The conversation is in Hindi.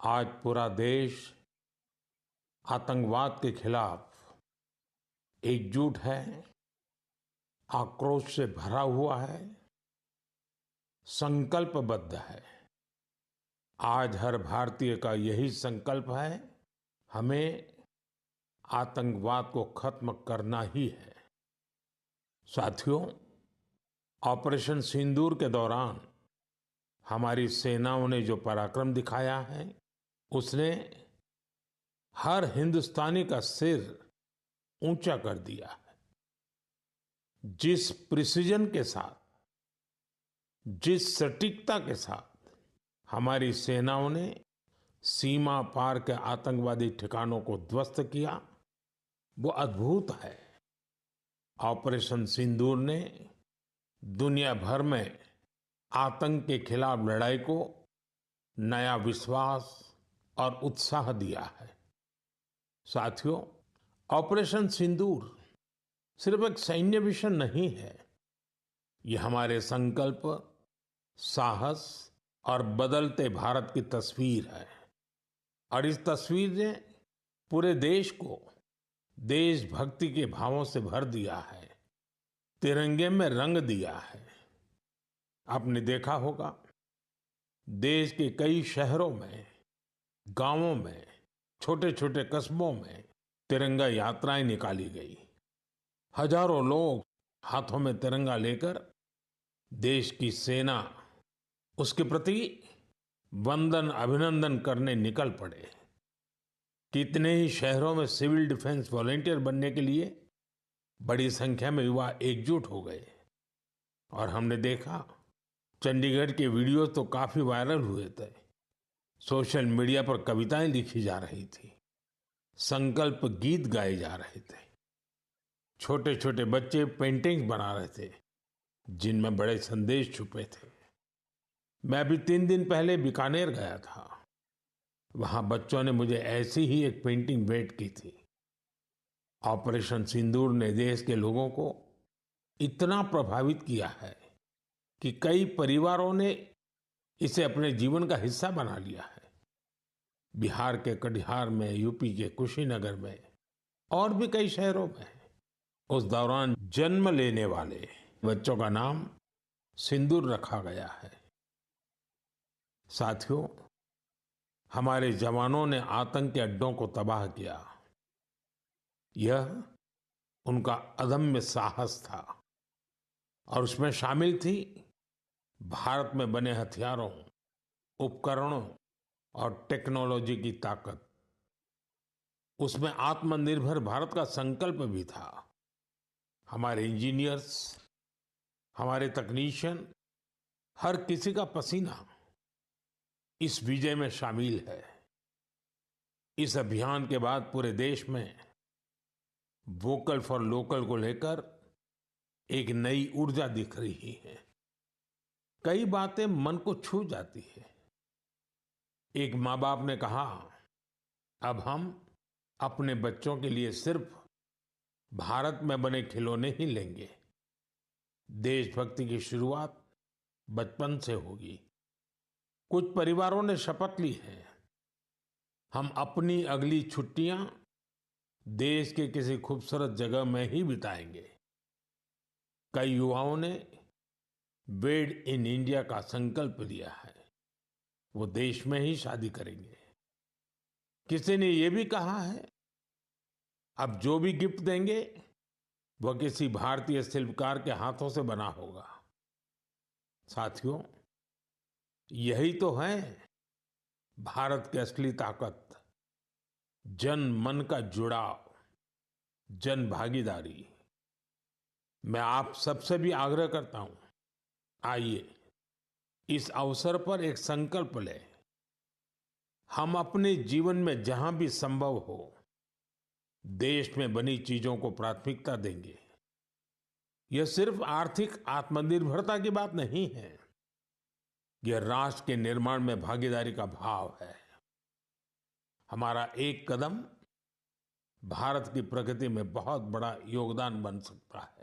आज पूरा देश आतंकवाद के खिलाफ एकजुट है, आक्रोश से भरा हुआ है, संकल्पबद्ध है। आज हर भारतीय का यही संकल्प है, हमें आतंकवाद को खत्म करना ही है। साथियों, ऑपरेशन सिंदूर के दौरान हमारी सेनाओं ने जो पराक्रम दिखाया है, उसने हर हिंदुस्तानी का सिर ऊंचा कर दिया है। जिस प्रिसिजन के साथ, जिस सटीकता के साथ हमारी सेनाओं ने सीमा पार के आतंकवादी ठिकानों को ध्वस्त किया, वो अद्भुत है। ऑपरेशन सिंदूर ने दुनिया भर में आतंक के खिलाफ लड़ाई को नया विश्वास और उत्साह दिया है। साथियों, ऑपरेशन सिंदूर सिर्फ एक सैन्य मिशन नहीं है, ये हमारे संकल्प, साहस और बदलते भारत की तस्वीर है। और इस तस्वीर ने पूरे देश को देशभक्ति के भावों से भर दिया है, तिरंगे में रंग दिया है। आपने देखा होगा, देश के कई शहरों में, गांवों में, छोटे छोटे कस्बों में तिरंगा यात्राएं निकाली गई। हजारों लोग हाथों में तिरंगा लेकर देश की सेना, उसके प्रति वंदन अभिनंदन करने निकल पड़े। कितने ही शहरों में सिविल डिफेंस वॉलंटियर बनने के लिए बड़ी संख्या में युवा एकजुट हो गए। और हमने देखा, चंडीगढ़ के वीडियो तो काफी वायरल हुए थे। सोशल मीडिया पर कविताएं लिखी जा रही थी, संकल्प गीत गाए जा रहे थे, छोटे छोटे बच्चे पेंटिंग्स बना रहे थे जिनमें बड़े संदेश छुपे थे। मैं अभी 3 दिन पहले बीकानेर गया था। वहां बच्चों ने मुझे ऐसी ही एक पेंटिंग भेंट की थी। ऑपरेशन सिंदूर ने देश के लोगों को इतना प्रभावित किया है कि कई परिवारों ने इसे अपने जीवन का हिस्सा बना लिया है। बिहार के कटिहार में, यूपी के कुशीनगर में और भी कई शहरों में उस दौरान जन्म लेने वाले बच्चों का नाम सिंदूर रखा गया है। साथियों, हमारे जवानों ने आतंक के अड्डों को तबाह किया। यह उनका अदम्य साहस था और उसमें शामिल थी भारत में बने हथियारों, उपकरणों और टेक्नोलॉजी की ताकत। उसमें आत्मनिर्भर भारत का संकल्प भी था। हमारे इंजीनियर्स, हमारे तकनीशियन, हर किसी का पसीना इस विजय में शामिल है। इस अभियान के बाद पूरे देश में वोकल फॉर लोकल को लेकर एक नई ऊर्जा दिख रही है। कई बातें मन को छू जाती है। एक माँ बाप ने कहा, अब हम अपने बच्चों के लिए सिर्फ भारत में बने खिलौने ही लेंगे। देशभक्ति की शुरुआत बचपन से होगी। कुछ परिवारों ने शपथ ली है, हम अपनी अगली छुट्टियां देश के किसी खूबसूरत जगह में ही बिताएंगे। कई युवाओं ने मेड इन इंडिया का संकल्प लिया है, वो देश में ही शादी करेंगे। किसी ने ये भी कहा है, अब जो भी गिफ्ट देंगे वह किसी भारतीय शिल्पकार के हाथों से बना होगा। साथियों, यही तो है भारत की असली ताकत, जन मन का जुड़ाव, जन भागीदारी। मैं आप सबसे भी आग्रह करता हूं, आइए इस अवसर पर एक संकल्प लें। हम अपने जीवन में जहां भी संभव हो, देश में बनी चीजों को प्राथमिकता देंगे। यह सिर्फ आर्थिक आत्मनिर्भरता की बात नहीं है, यह राष्ट्र के निर्माण में भागीदारी का भाव है। हमारा एक कदम भारत की प्रगति में बहुत बड़ा योगदान बन सकता है।